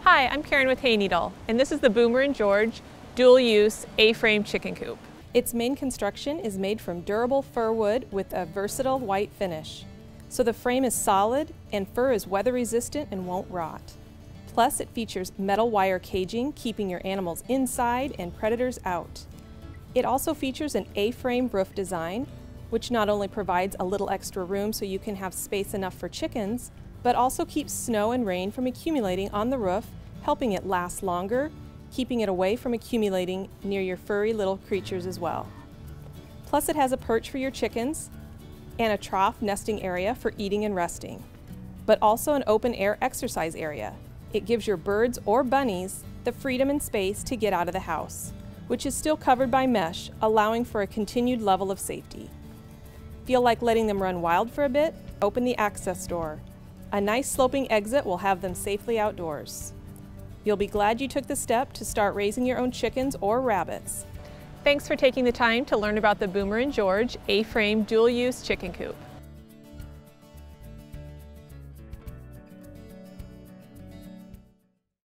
Hi, I'm Karen with Hayneedle, and this is the Boomer & George dual-use A-frame chicken coop. Its main construction is made from durable fir wood with a versatile white finish. So the frame is solid and fir is weather resistant and won't rot. Plus it features metal wire caging, keeping your animals inside and predators out. It also features an A-frame roof design, which not only provides a little extra room so you can have space enough for chickens, but also keeps snow and rain from accumulating on the roof, helping it last longer, keeping it away from accumulating near your furry little creatures as well. Plus it has a perch for your chickens and a trough nesting area for eating and resting, but also an open air exercise area. It gives your birds or bunnies the freedom and space to get out of the house, which is still covered by mesh, allowing for a continued level of safety. Feel like letting them run wild for a bit? Open the access door. A nice sloping exit will have them safely outdoors. You'll be glad you took the step to start raising your own chickens or rabbits. Thanks for taking the time to learn about the Boomer & George A-frame dual-use chicken coop.